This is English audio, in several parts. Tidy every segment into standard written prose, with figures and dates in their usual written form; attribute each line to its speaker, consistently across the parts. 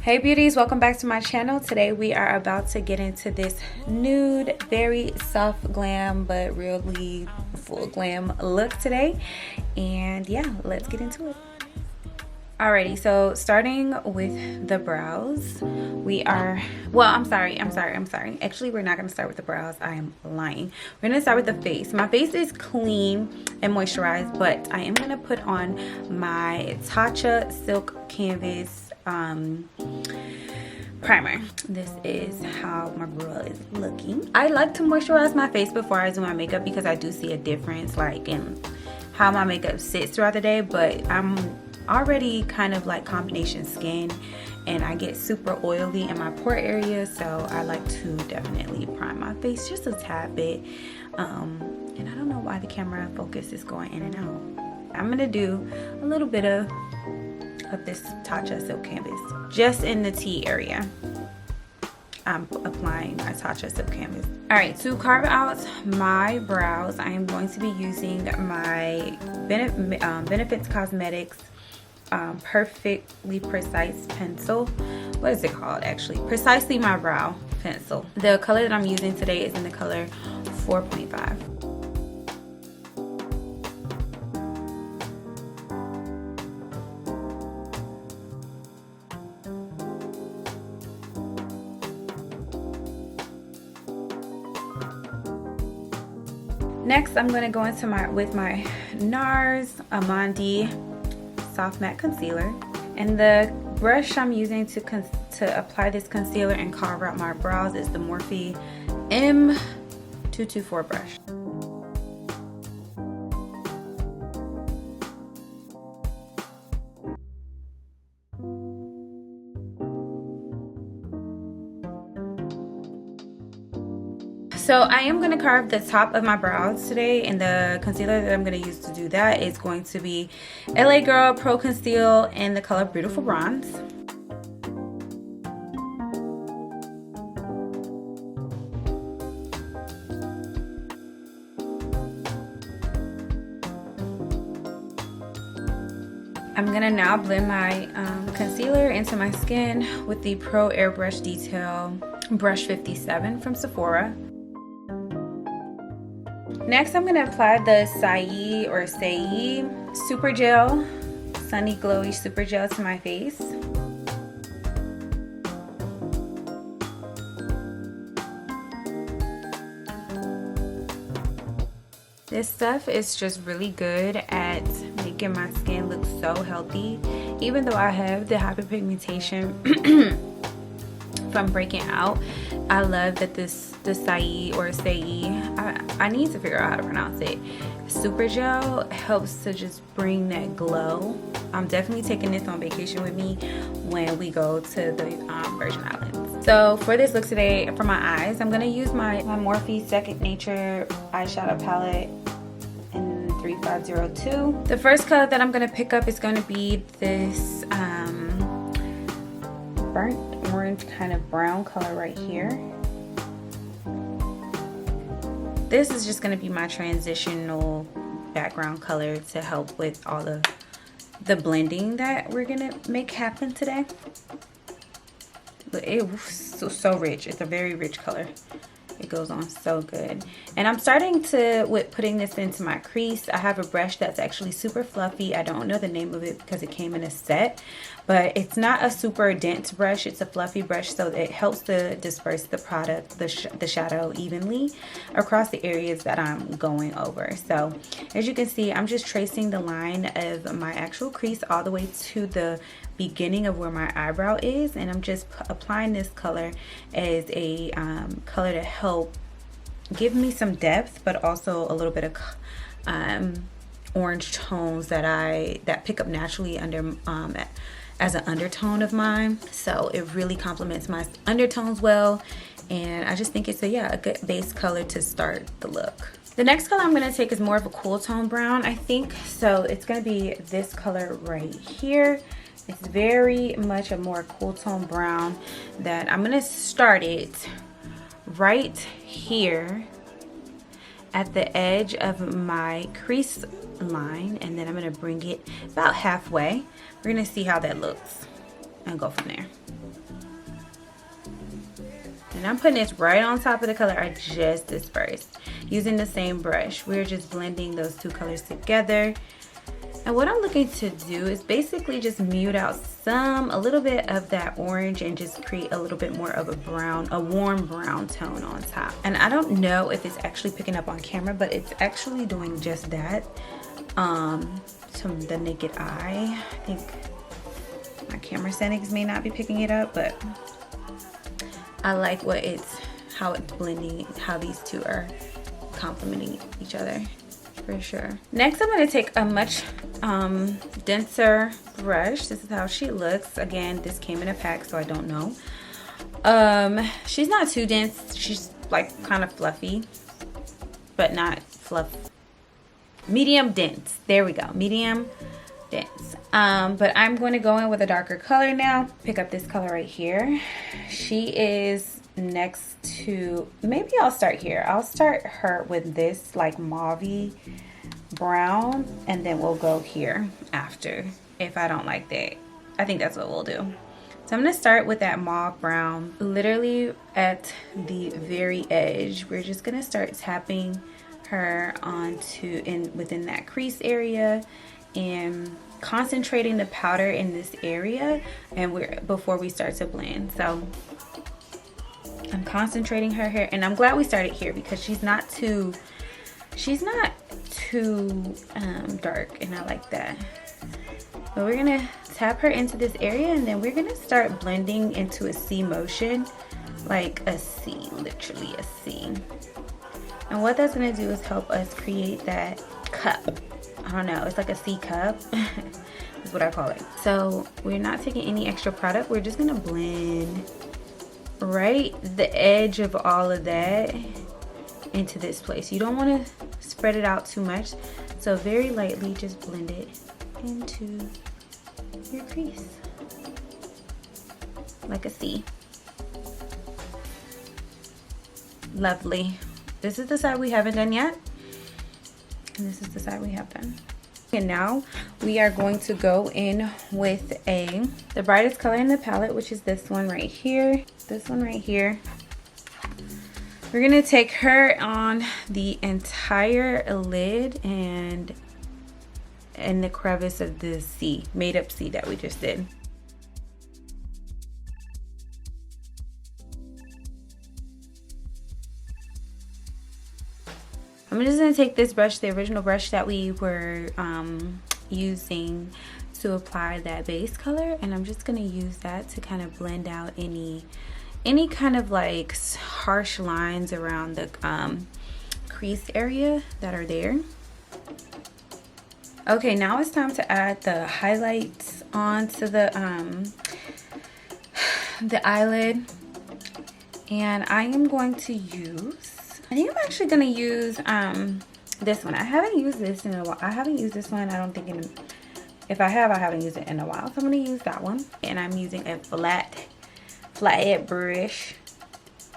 Speaker 1: Hey beauties, welcome back to my channel. Today we are about to get into this nude, very soft glam but really full glam look today. And yeah, let's get into it. Alrighty, so starting with the brows, I'm sorry. Actually, we're not gonna start with the brows. I am lying. We're gonna start with the face. My face is clean and moisturized, but I am gonna put on my Tatcha Silk Canvas primer. This is how my girl is looking. I like to moisturize my face before I do my makeup because I do see a difference like in how my makeup sits throughout the day, but I'm already kind of like combination skin and I get super oily in my pore area, so I like to definitely prime my face just a tad bit. And I don't know why the camera focus is going in and out. I'm gonna do a little bit of this Tatcha Silk Canvas just in the T area. I'm applying my Tatcha Silk Canvas. Alright, to carve out my brows, I am going to be using my Benefits Cosmetics Perfectly Precise Pencil. What is it called actually? Precisely My Brow Pencil. The color that I'm using today is in the color 4.5. Next, I'm going to go into my NARS Amande Soft Matte Concealer, and the brush I'm using to apply this concealer and carve out my brows is the Morphe M224 brush. So I am going to carve the top of my brows today, and the concealer that I'm going to use to do that is going to be LA Girl Pro Conceal in the color Beautiful Bronze. I'm going to now blend my concealer into my skin with the Pro Airbrush Detail Brush 57 from Sephora. Next, I'm going to apply the Saie Super Gel, Sunny Glowy Super Gel to my face. This stuff is just really good at making my skin look so healthy. Even though I have the hyperpigmentation from breaking out, I love that the Saie or Saie, I need to figure out how to pronounce it, Super Gel helps to just bring that glow. I'm definitely taking this on vacation with me when we go to the Virgin Islands. So for this look today, for my eyes, I'm going to use my Morphe Second Nature eyeshadow palette in 3502. The first color that I'm going to pick up is going to be this burnt orange kind of brown color right here. This is just going to be my transitional background color to help with all the blending that we're going to make happen today. But it's so rich. It's a very rich color. It goes on so good. And I'm starting with putting this into my crease. I have a brush that's actually super fluffy. I don't know the name of it because it came in a set, but it's not a super dense brush. It's a fluffy brush, so it helps to disperse the product, the shadow evenly across the areas that I'm going over. So as you can see, I'm just tracing the line of my actual crease all the way to the beginning of where my eyebrow is, and I'm just applying this color as a color to help give me some depth, but also a little bit of orange tones that pick up naturally under as an undertone of mine. So it really complements my undertones well, and I just think it's a good base color to start the look. The next color I'm going to take is more of a cool tone brown, I think. So it's going to be this color right here. It's very much a more cool tone brown that I'm going to start it right here at the edge of my crease line, and then I'm going to bring it about halfway. We're going to see how that looks and go from there. And I'm putting this right on top of the color I just dispersed. Using the same brush. We're just blending those two colors together. And what I'm looking to do is basically just mute out a little bit of that orange and just create a little bit more of a warm brown tone on top. And I don't know if it's actually picking up on camera, but it's actually doing just that to the naked eye. I think my camera settings may not be picking it up, but I like how it's blending, how these two are complementing each other. For sure. Next, I'm going to take a much denser brush. This is how she looks. Again, this came in a pack, so I don't know. She's not too dense. She's like kind of fluffy, but not fluff. Medium dense. There we go. Medium dense. But I'm going to go in with a darker color now. Pick up this color right here. She is next to, maybe I'll start here. I'll start her with this like mauve brown, and then we'll go here after if I don't like that. I think that's what we'll do. So I'm going to start with that mauve brown, literally at the very edge. We're just going to start tapping her onto within that crease area and concentrating the powder in this area, and before we start to blend. So I'm concentrating her here, and I'm glad we started here because she's not too dark, and I like that. But we're gonna tap her into this area, and then we're gonna start blending into a C motion, like a C, literally a C. And what that's gonna do is help us create that cup. I don't know, it's like a C cup is what I call it. So we're not taking any extra product. We're just gonna blend right the edge of all of that into this place. You don't want to spread it out too much, so very lightly just blend it into your crease like a C. Lovely. This is the side we haven't done yet, and this is the side we have done. And now we are going to go in with the brightest color in the palette, which is this one right here. This one right here. We're gonna take her on the entire lid and in the crevice of the C, made up C that we just did. I'm just gonna take this brush, the original brush that we were using to apply that base color, and I'm just gonna use that to kind of blend out any kind of like harsh lines around the crease area that are there. Okay, now it's time to add the highlights onto the eyelid, and I am going to use, I think I'm actually gonna use this one. I haven't used this in a while. I haven't used this one, I don't think if I have, I haven't used it in a while. So I'm gonna use that one, and I'm using a flathead brush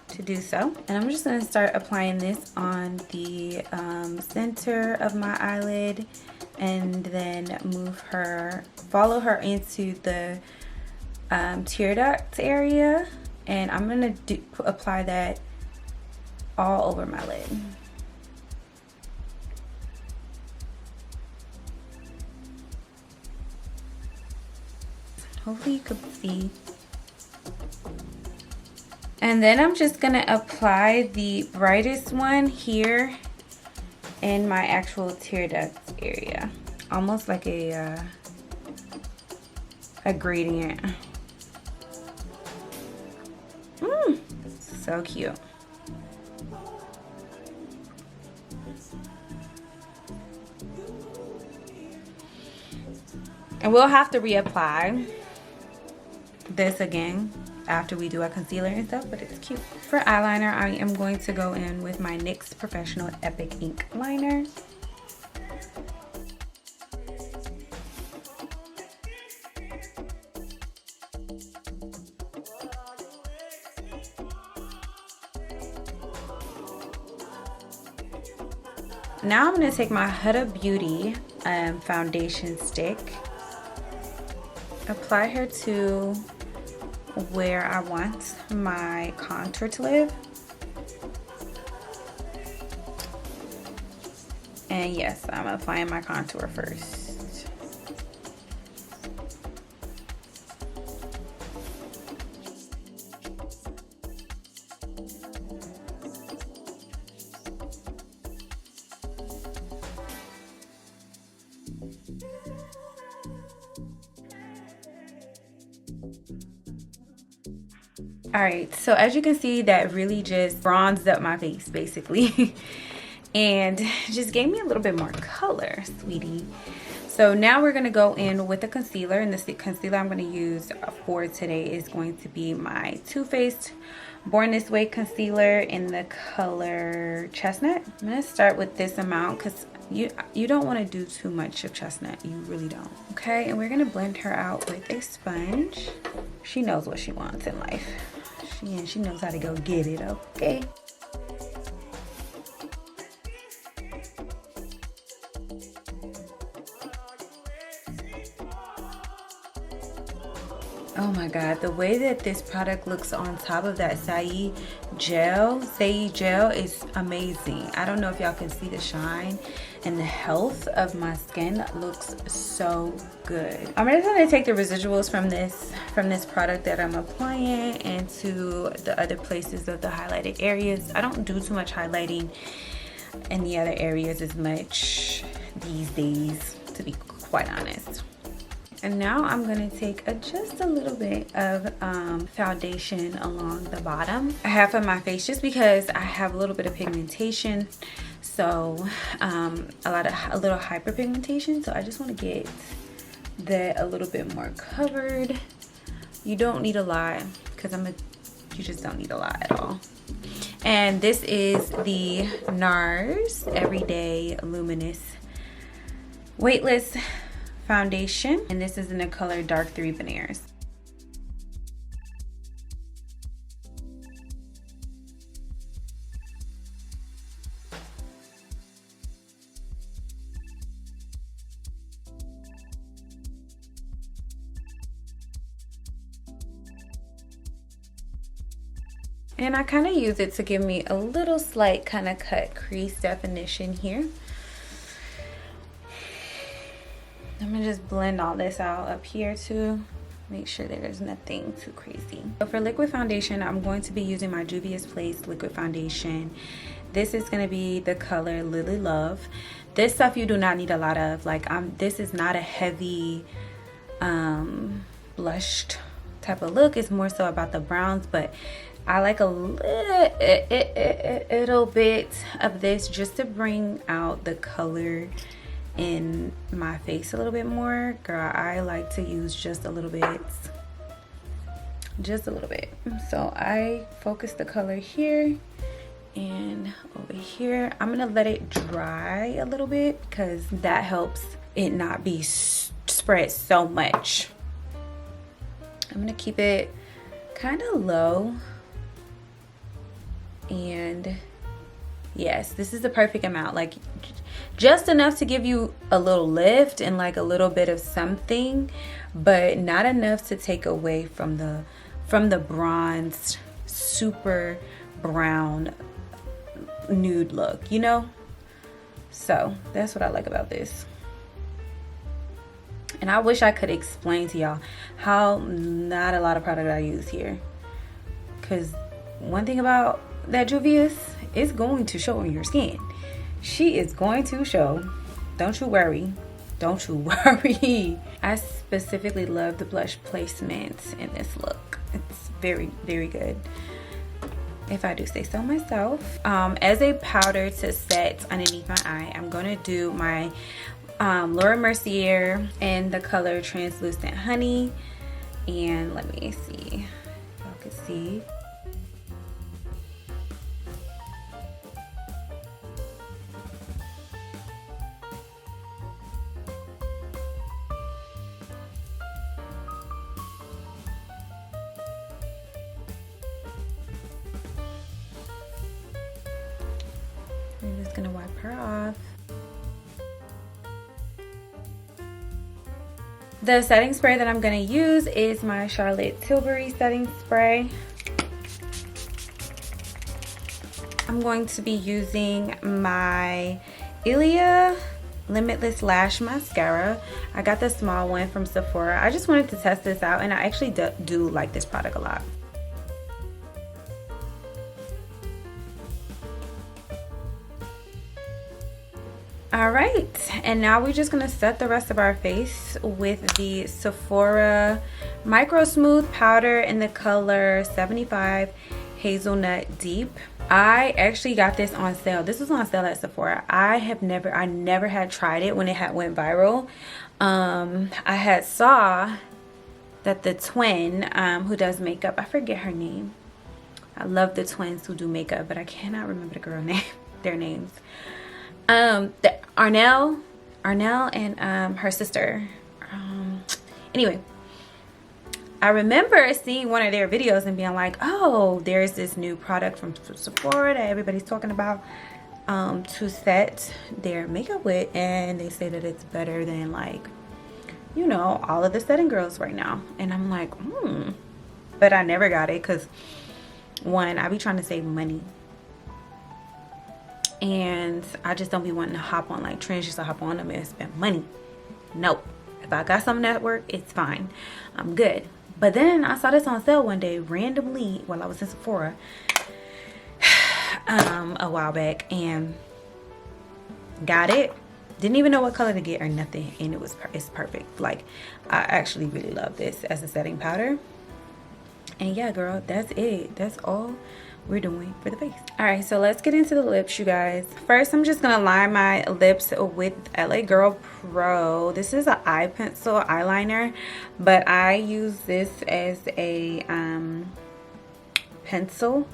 Speaker 1: to do so. And I'm just gonna start applying this on the center of my eyelid, and then follow her into the tear duct area, and I'm gonna apply that all over my lid. Hopefully you could see. And then I'm just gonna apply the brightest one here in my actual tear duct area, almost like a gradient. So cute. And we'll have to reapply this again after we do our concealer and stuff, but it's cute. For eyeliner, I am going to go in with my NYX Professional Epic Ink Liner. Now I'm going to take my Huda Beauty foundation stick, apply her to where I want my contour to live. And yes, I'm applying my contour first. Alright, so as you can see, that really just bronzed up my face basically. And just gave me a little bit more color, sweetie. So now we're going to go in with a concealer, and the concealer I'm going to use for today is going to be my Too Faced Born This Way concealer in the color Chestnut. I'm going to start with this amount because you don't want to do too much of Chestnut. You really don't. Okay, and we're going to blend her out with a sponge. She knows what she wants in life. She knows how to go get it, okay? Oh my god, the way that this product looks on top of that Saie gel is amazing. I don't know if y'all can see the shine, and the health of my skin looks so good. I'm just gonna take the residuals from this product that I'm applying into the other places of the highlighted areas. I don't do too much highlighting in the other areas as much these days, to be quite honest. And now I'm going to take just a little bit of foundation along the bottom half of my face, just because I have a little bit of pigmentation, so a little hyperpigmentation. So I just want to get that a little bit more covered. You don't need a lot, because you just don't need a lot at all. And this is the NARS Everyday Luminous Weightless foundation, and this is in the color Dark 3 Benares. And I kind of use it to give me a little slight kind of cut crease definition here. I'm gonna just blend all this out up here too. Make sure there's nothing too crazy. So for liquid foundation, I'm going to be using my Juvia's Place liquid foundation. This is gonna be the color Lily Love. This stuff you do not need a lot of. This is not a heavy blushed type of look. It's more so about the browns, but I like a little bit of this just to bring out the color in my face a little bit more. Girl, I like to use just a little bit. So I focus the color here and over here. I'm gonna let it dry a little bit because that helps it not be spread so much. I'm gonna keep it kind of low, and yes, this is the perfect amount, like just enough to give you a little lift and like a little bit of something, but not enough to take away from the bronzed, super brown nude look, you know? So that's what I like about this. And I wish I could explain to y'all how not a lot of product I use here, because one thing about that Juvia's, is going to show on your skin. She is going to show. Don't you worry. Don't you worry. I specifically love the blush placement in this look. It's very, very good, if I do say so myself. As a powder to set underneath my eye, I'm going to do my Laura Mercier in the color Translucent Honey. And let me see if y'all can see. I'm just gonna wipe her off. The setting spray that I'm going to use is my Charlotte Tilbury setting spray. I'm going to be using my Ilia Limitless Lash Mascara. I got the small one from Sephora. I just wanted to test this out, and I actually do like this product a lot. All right, and now we're just gonna set the rest of our face with the Sephora Microsmooth powder in the color 75 Hazelnut Deep. I actually got this on sale. This was on sale at Sephora. I never had tried it when it had went viral. I had saw that the twin who does makeup, I forget her name. I love the twins who do makeup, but I cannot remember the girl name, their names. Arnell and her sister. Anyway, I remember seeing one of their videos and being like, oh, there's this new product from Sephora that everybody's talking about to set their makeup with, and they say that it's better than, like, you know, all of the setting girls right now. And I'm like, but I never got it because, one, I be trying to save money. And I just don't be wanting to hop on like trends just to hop on them and spend money. Nope. If I got something that work, it's fine. I'm good. But then I saw this on sale one day randomly while I was in Sephora a while back, and got it. Didn't even know what color to get or nothing, and it's perfect. Like, I actually really love this as a setting powder. And yeah, girl, that's it. That's all we're doing for the face. All right, so let's get into the lips, you guys. First, I'm just gonna line my lips with LA Girl Pro. This is an eye pencil eyeliner, but I use this as a pencil.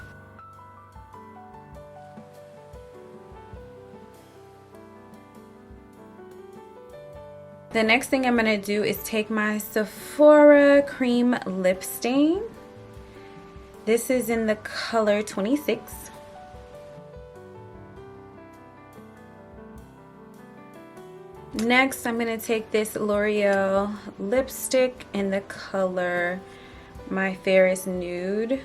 Speaker 1: The next thing I'm gonna do is take my Sephora cream lip stain. This is in the color 26. Next, I'm going to take this L'Oreal lipstick in the color My Fairest Nude.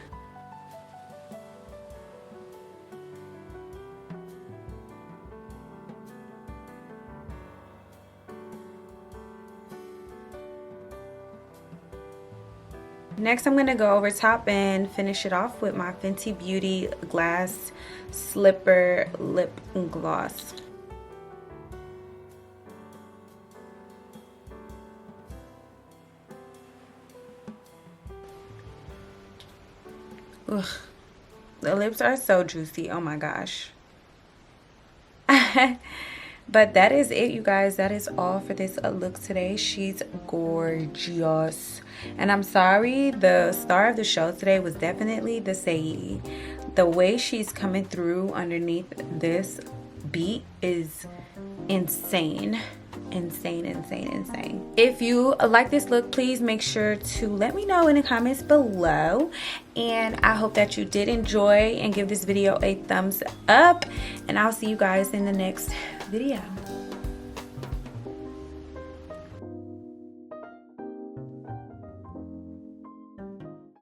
Speaker 1: Next, I'm going to go over top and finish it off with my Fenty Beauty Glass Slipper Lip Gloss. Ugh. The lips are so juicy. Oh my gosh. But that is it, you guys. That is all for this look today. She's gorgeous. And I'm sorry, the star of the show today was definitely the Saie. The way she's coming through underneath this beat is insane. Insane, insane, insane. If you like this look, please make sure to let me know in the comments below. And I hope that you did enjoy and give this video a thumbs up. And I'll see you guys in the next video.